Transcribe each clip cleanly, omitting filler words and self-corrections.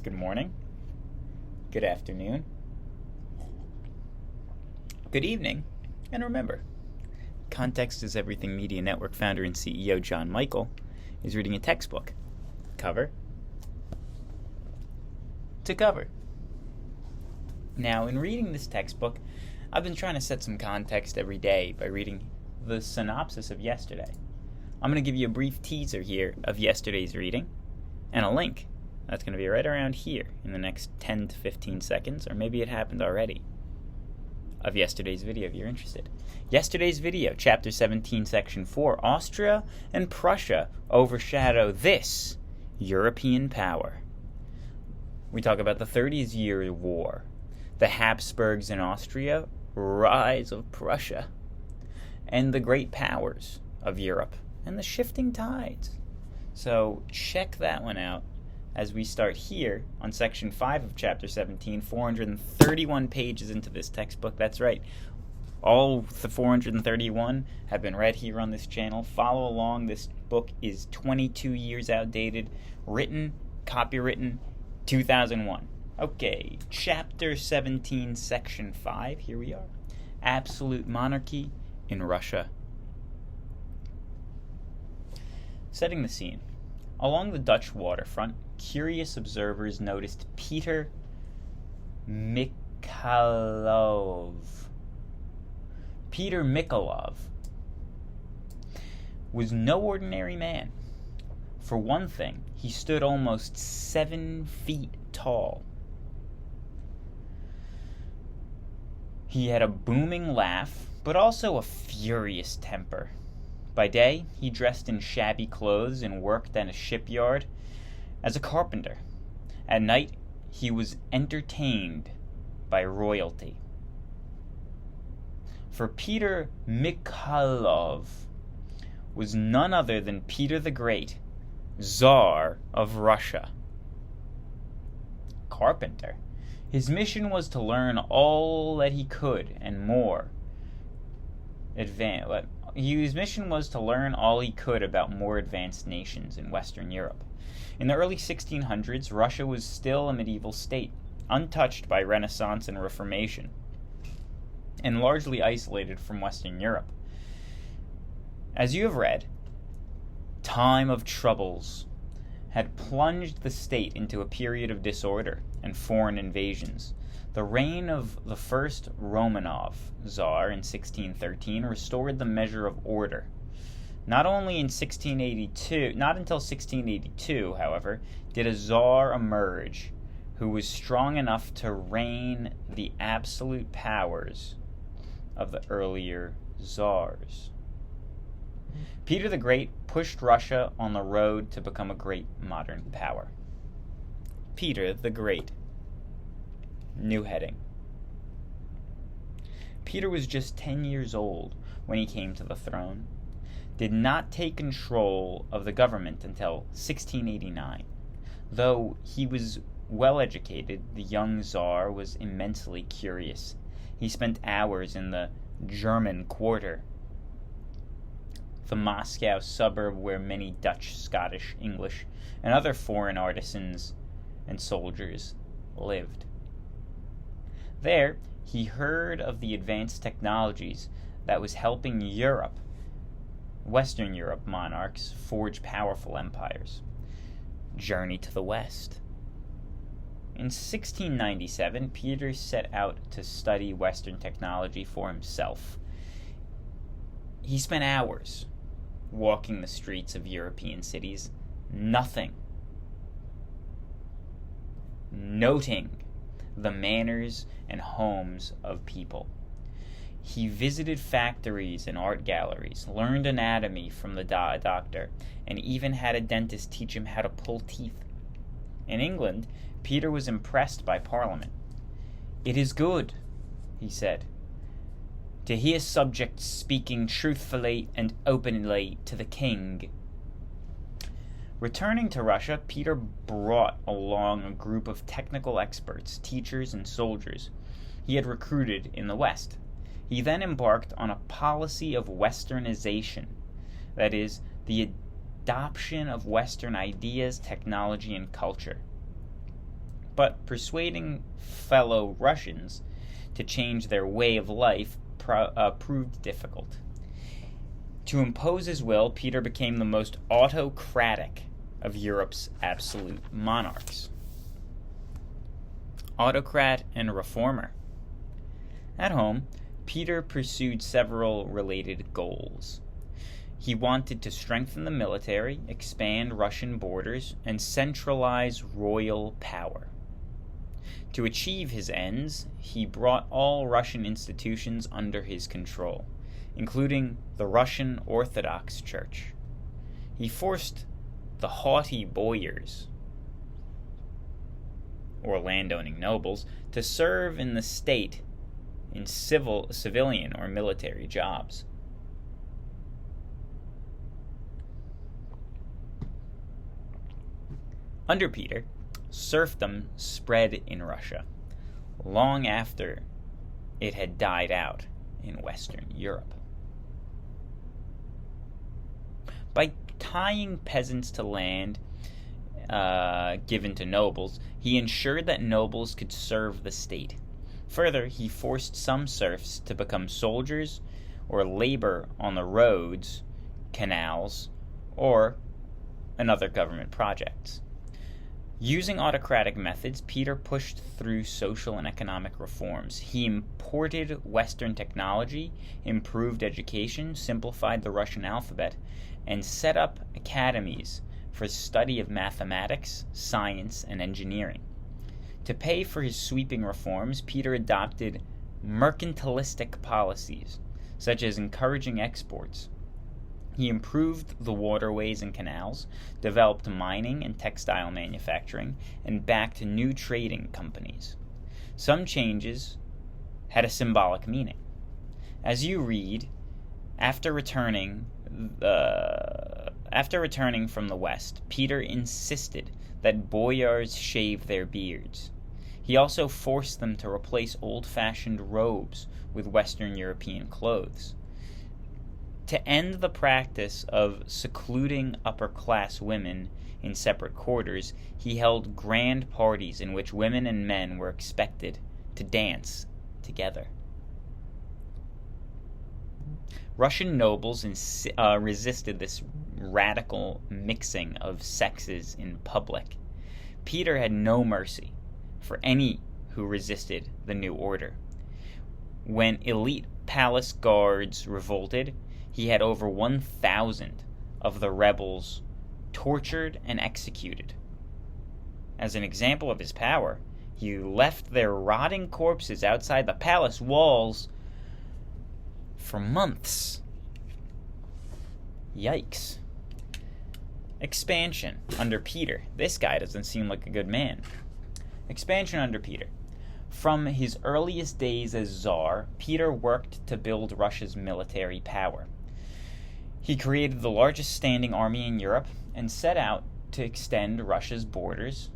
Good morning, good afternoon, good evening, and remember, Context is Everything Media Network founder and CEO John Michael is reading a textbook, cover to cover. Now, in reading this textbook, I've been trying to set some context every day by reading the synopsis of yesterday. I'm going to give you a brief teaser here of yesterday's reading and a link. That's going to be right around here in the next 10 to 15 seconds, or maybe it happened already, of yesterday's video if you're interested. Yesterday's video, Chapter 17, Section 4, Austria and Prussia overshadow this European power. We talk about the 30s-year war, the Habsburgs in Austria, rise of Prussia, and the great powers of Europe, and the shifting tides. So check that one out as we start here on Section 5 of Chapter 17, 431 pages into this textbook. That's right. All the 431 have been read here on this channel. Follow along. This book is 22 years outdated, written, copywritten, 2001. Okay, Chapter 17, Section 5. Here we are. Absolute monarchy in Russia. Setting the scene. Along the Dutch waterfront, curious observers noticed Peter Michailov. Peter Michailov was no ordinary man. For one thing, he stood almost 7 feet tall. He had a booming laugh, but also a furious temper. By day, he dressed in shabby clothes and worked at a shipyard as a carpenter. At night, he was entertained by royalty. For Peter Michailov was none other than Peter the Great, Czar of Russia. Carpenter. His mission was to learn all that he could and more. His mission was to learn all he could about more advanced nations in Western Europe. In the early 1600s, Russia was still a medieval state, untouched by Renaissance and Reformation, and largely isolated from Western Europe. As you have read, time of troubles had plunged the state into a period of disorder and foreign invasions. The reign of the first Romanov Tsar in 1613 restored the measure of order. Not until 1682, however, did a Tsar emerge who was strong enough to reign the absolute powers of the earlier Tsars. Peter the Great pushed Russia on the road to become a great modern power. Peter the Great. New heading. Peter was just 10 years old when he came to the throne, did not take control of the government until 1689. Though he was well educated, the young Tsar was immensely curious. He spent hours in the German Quarter, the Moscow suburb where many Dutch, Scottish, English, and other foreign artisans and soldiers lived. There, he heard of the advanced technologies that was helping Western Europe monarchs forge powerful empires. Journey to the West. In 1697, Peter set out to study Western technology for himself. He spent hours walking the streets of European cities, noting the manners and homes of people. He visited factories and art galleries, learned anatomy from the doctor, and even had a dentist teach him how to pull teeth. In England, Peter was impressed by Parliament. "It is good," he said, "to hear subjects speaking truthfully and openly to the king." Returning to Russia, Peter brought along a group of technical experts, teachers, and soldiers he had recruited in the West. He then embarked on a policy of westernization, that is, the adoption of Western ideas, technology, and culture. but persuading fellow Russians to change their way of life proved difficult. To impose his will, Peter became the most autocratic of Europe's absolute monarchs. Autocrat and reformer. At home, Peter pursued several related goals. He wanted to strengthen the military, expand Russian borders, and centralize royal power. To achieve his ends, he brought all Russian institutions under his control, including the Russian Orthodox Church. He forced the haughty boyars, or landowning nobles, to serve in the state in civilian or military jobs. Under Peter, serfdom spread in Russia long after it had died out in Western Europe. By tying peasants to land given to nobles, he ensured that nobles could serve the state. Further, he forced some serfs to become soldiers or labor on the roads, canals, or in other government projects. Using autocratic methods, Peter pushed through social and economic reforms. He imported Western technology, improved education, simplified the Russian alphabet, and set up academies for study of mathematics, science, and engineering. To pay for his sweeping reforms, Peter adopted mercantilistic policies, such as encouraging exports. He improved the waterways and canals, developed mining and textile manufacturing, and backed new trading companies. Some changes had a symbolic meaning. As you read, after returning from the West, Peter insisted that boyars shave their beards. He also forced them to replace old-fashioned robes with Western European clothes. To end the practice of secluding upper-class women in separate quarters, he held grand parties in which women and men were expected to dance together. Russian nobles resisted this radical mixing of sexes in public. Peter had no mercy for any who resisted the new order. When elite palace guards revolted, he had over 1,000 of the rebels tortured and executed. As an example of his power, he left their rotting corpses outside the palace walls for months. Yikes. Expansion under Peter. This guy doesn't seem like a good man. Expansion under Peter. From his earliest days as czar, Peter worked to build Russia's military power. He created the largest standing army in Europe and set out to extend Russia's borders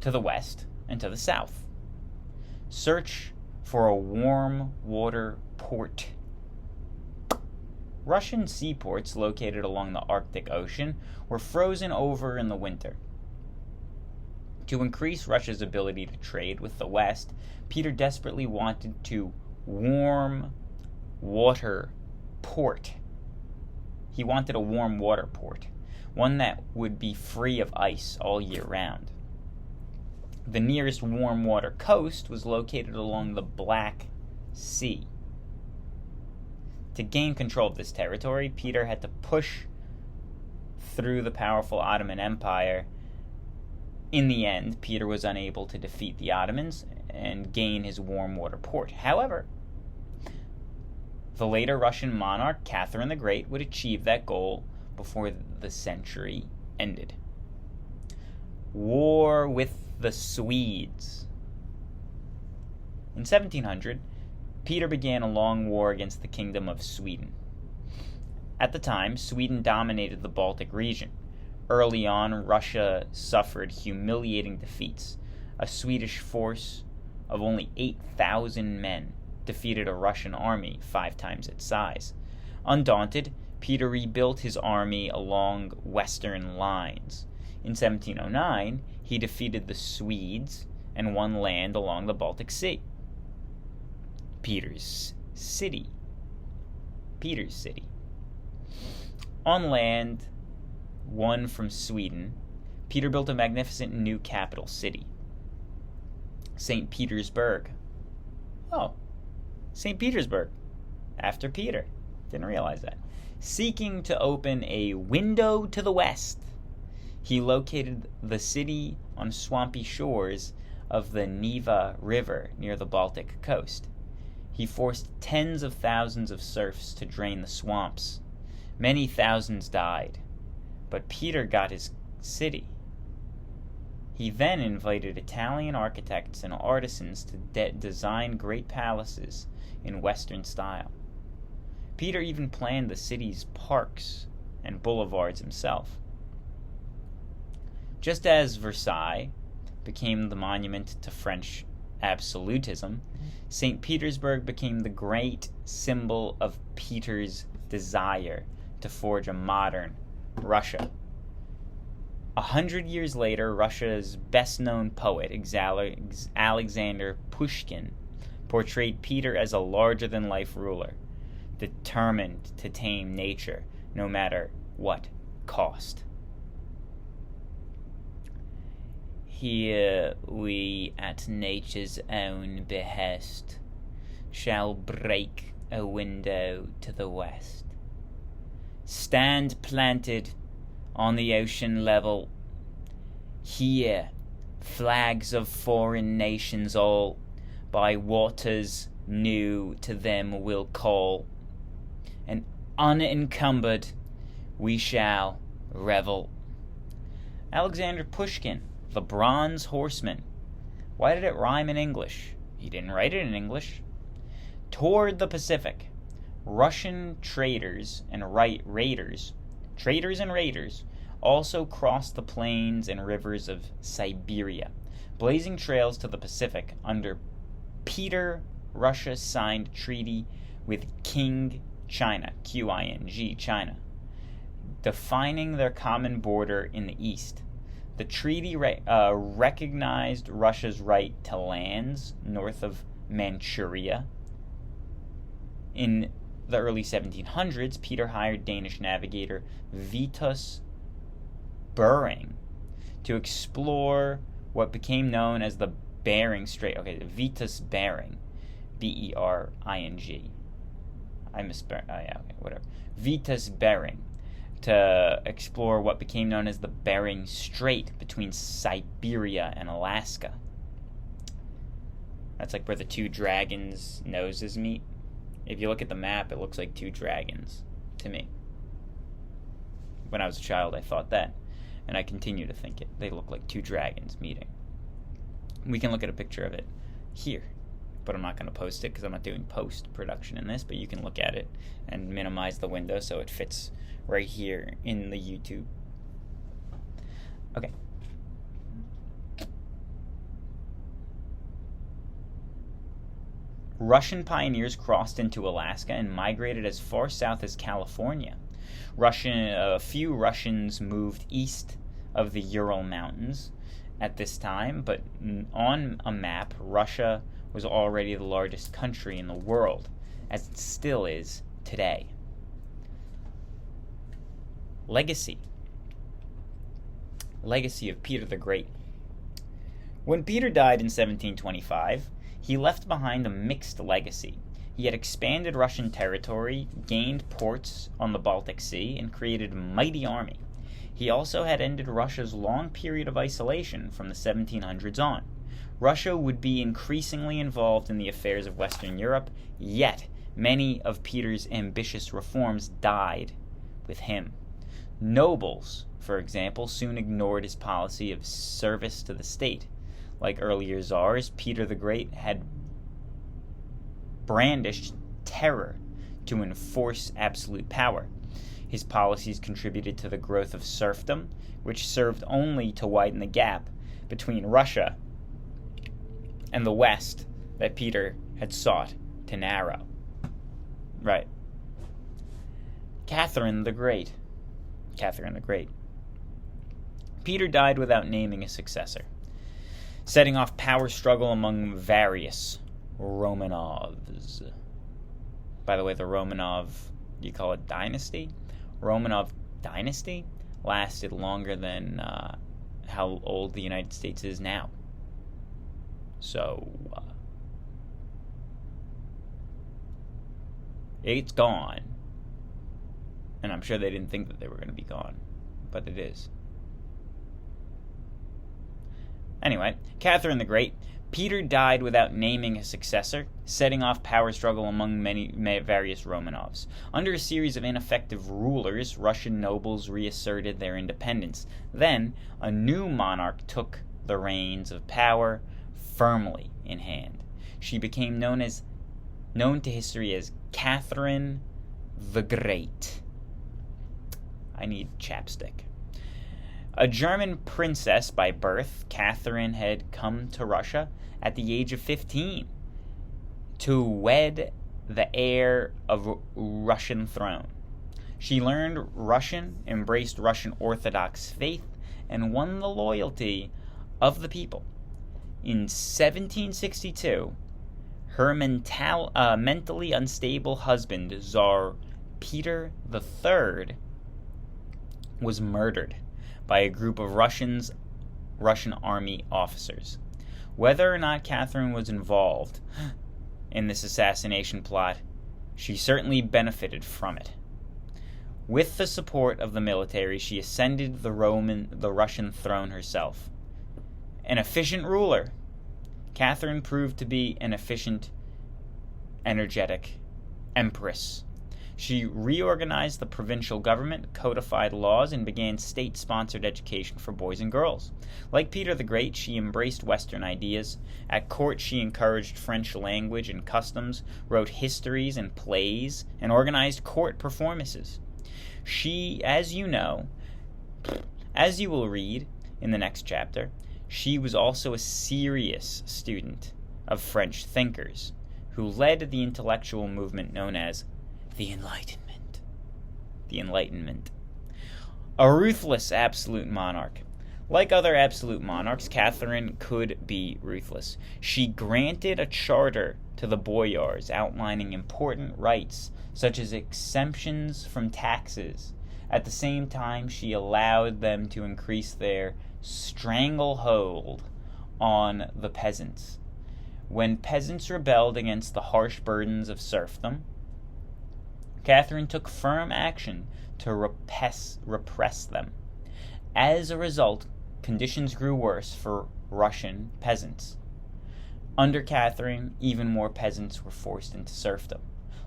to the west and to the south. Search for a warm water port. Russian seaports located along the Arctic Ocean were frozen over in the winter. To increase Russia's ability to trade with the West, Peter desperately wanted to warm water port. He wanted a warm water port, one that would be free of ice all year round. The nearest warm water coast was located along the Black Sea. To gain control of this territory, Peter had to push through the powerful Ottoman Empire. In the end, Peter was unable to defeat the Ottomans and gain his warm water port. However, the later Russian monarch, Catherine the Great, would achieve that goal before the century ended. War with the Swedes. In 1700, Peter began a long war against the Kingdom of Sweden. At the time, Sweden dominated the Baltic region. Early on, Russia suffered humiliating defeats. A Swedish force of only 8,000 men defeated a Russian army 5 times its size. Undaunted, Peter rebuilt his army along western lines. In 1709, he defeated the Swedes and won land along the Baltic Sea. Peter's City. On land won from Sweden, Peter built a magnificent new capital city, St. Petersburg. Oh, St. Petersburg, after Peter. Didn't realize that. Seeking to open a window to the west, he located the city on swampy shores of the Neva River near the Baltic coast. He forced tens of thousands of serfs to drain the swamps. Many thousands died, but Peter got his city. He then invited Italian architects and artisans to design great palaces in Western style. Peter even planned the city's parks and boulevards himself. Just as Versailles became the monument to French absolutism, St. Petersburg became the great symbol of Peter's desire to forge a modern Russia. 100 years later, Russia's best-known poet, Alexander Pushkin, portrayed Peter as a larger-than-life ruler, determined to tame nature no matter what cost. Here we, at nature's own behest, shall break a window to the west. Stand planted on the ocean level. Here, flags of foreign nations all, by waters new to them will call, and unencumbered we shall revel. Alexander Pushkin, the Bronze Horseman. Why did it rhyme in English? He didn't write it in English. Toward the Pacific, Russian traders and raiders also crossed the plains and rivers of Siberia, blazing trails to the Pacific. Under Peter, Russia signed a treaty with King China, Qing, China, defining their common border in the east. The treaty recognized Russia's right to lands north of Manchuria. In the early 1700s, Peter hired Danish navigator Vitus Bering to explore what became known as the Bering Strait. Okay, Vitus Bering, Bering. I misspelled. Oh yeah, okay, whatever. Vitus Bering, to explore what became known as the Bering Strait between Siberia and Alaska. That's like where the two dragons' noses meet. If you look at the map, it looks like two dragons to me. When I was a child, I thought that, and I continue to think it. They look like two dragons meeting. We can look at a picture of it here, but I'm not going to post it because I'm not doing post-production in this, but you can look at it and minimize the window so it fits right here in the YouTube. Okay. Russian pioneers crossed into Alaska and migrated as far south as California. A few Russians moved east of the Ural Mountains at this time, but on a map, Russia was already the largest country in the world, as it still is today. Legacy of Peter the Great. When Peter died in 1725, he left behind a mixed legacy. He had expanded Russian territory, gained ports on the Baltic Sea, and created a mighty army. He also had ended Russia's long period of isolation from the 1700s on. Russia would be increasingly involved in the affairs of Western Europe, yet many of Peter's ambitious reforms died with him. Nobles, for example, soon ignored his policy of service to the state. Like earlier czars, Peter the Great had brandished terror to enforce absolute power. His policies contributed to the growth of serfdom, which served only to widen the gap between Russia and the West that Peter had sought to narrow. Right. Catherine the Great. Peter died without naming a successor, setting off power struggle among various Romanovs. By the way, the Romanov, you call it dynasty? Romanov dynasty lasted longer than how old the United States is now. So, it's gone. And I'm sure they didn't think that they were going to be gone, but it is. Anyway, Catherine the Great. Peter died without naming a successor, setting off power struggle among many various Romanovs. Under a series of ineffective rulers, Russian nobles reasserted their independence. Then, a new monarch took the reins of power firmly in hand. She became known to history as Catherine the Great. I need chapstick. A German princess by birth, Catherine had come to Russia at the age of 15 to wed the heir of Russian throne. She learned Russian, embraced Russian Orthodox faith, and won the loyalty of the people. In 1762, her mentally unstable husband, Tsar Peter III, was murdered by a group of Russian army officers. Whether or not Catherine was involved in this assassination plot, she certainly benefited from it. With the support of the military, she ascended the Russian throne herself. An efficient ruler, Catherine proved to be an efficient, energetic empress. She reorganized the provincial government, codified laws, and began state-sponsored education for boys and girls. Like Peter the Great, she embraced Western ideas. At court, she encouraged French language and customs, wrote histories and plays, and organized court performances. She, as you will read in the next chapter, she was also a serious student of French thinkers, who led the intellectual movement known as the Enlightenment. A ruthless absolute monarch. Like other absolute monarchs, Catherine could be ruthless. She granted a charter to the boyars outlining important rights, such as exemptions from taxes. At the same time, she allowed them to increase their stranglehold on the peasants. When peasants rebelled against the harsh burdens of serfdom, Catherine took firm action to repress them. As a result, conditions grew worse for Russian peasants. Under Catherine, even more peasants were forced into serfdom.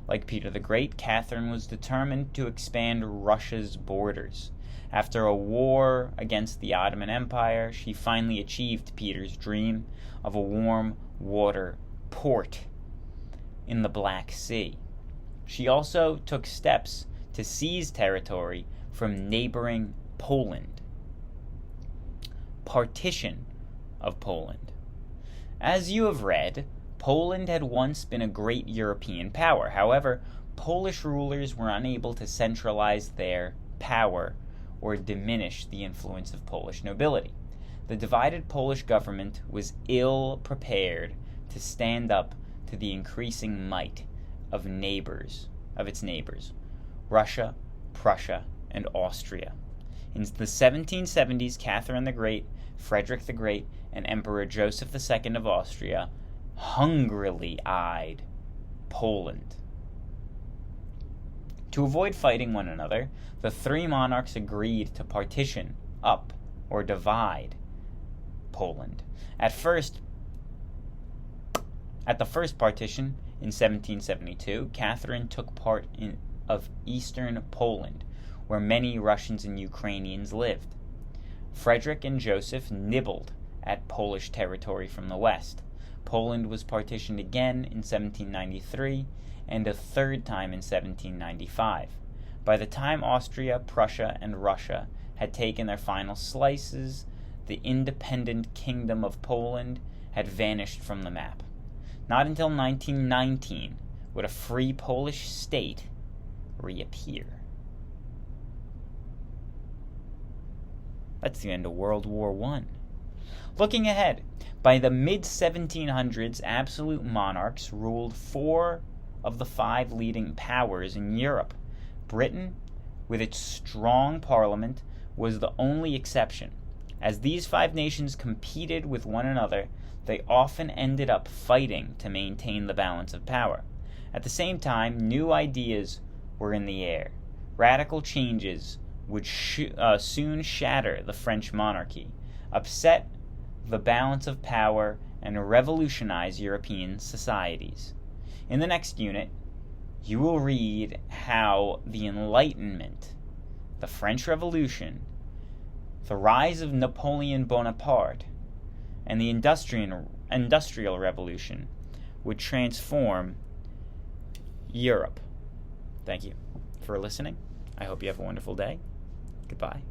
Like Peter the Great, Catherine was determined to expand Russia's borders. After a war against the Ottoman Empire, she finally achieved Peter's dream of a warm water port in the Black Sea. She also took steps to seize territory from neighboring Poland. Partition of Poland. As you have read, Poland had once been a great European power. However, Polish rulers were unable to centralize their power or diminish the influence of Polish nobility. The divided Polish government was ill prepared to stand up to the increasing might of its neighbors, Russia, Prussia, and Austria. In the 1770s, Catherine the Great, Frederick the Great, and Emperor Joseph II of Austria hungrily eyed Poland. To avoid fighting one another, the three monarchs agreed to partition up or divide Poland. At the first partition in 1772, Catherine took part of eastern Poland, where many Russians and Ukrainians lived. Frederick and Joseph nibbled at Polish territory from the west. Poland was partitioned again in 1793 and a third time in 1795. By the time Austria, Prussia, and Russia had taken their final slices, the independent Kingdom of Poland had vanished from the map. Not until 1919 would a free Polish state reappear. That's the end of World War I. Looking ahead, by the mid-1700s, absolute monarchs ruled 4 of the 5 leading powers in Europe. Britain, with its strong parliament, was the only exception. As these 5 nations competed with one another, they often ended up fighting to maintain the balance of power. At the same time, new ideas were in the air. Radical changes would soon shatter the French monarchy, upset the balance of power, and revolutionize European societies. In the next unit, you will read how the Enlightenment, the French Revolution, the rise of Napoleon Bonaparte, and the Industrial Revolution would transform Europe. Thank you for listening. I hope you have a wonderful day. Goodbye.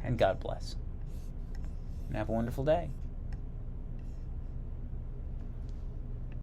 And God bless. And have a wonderful day.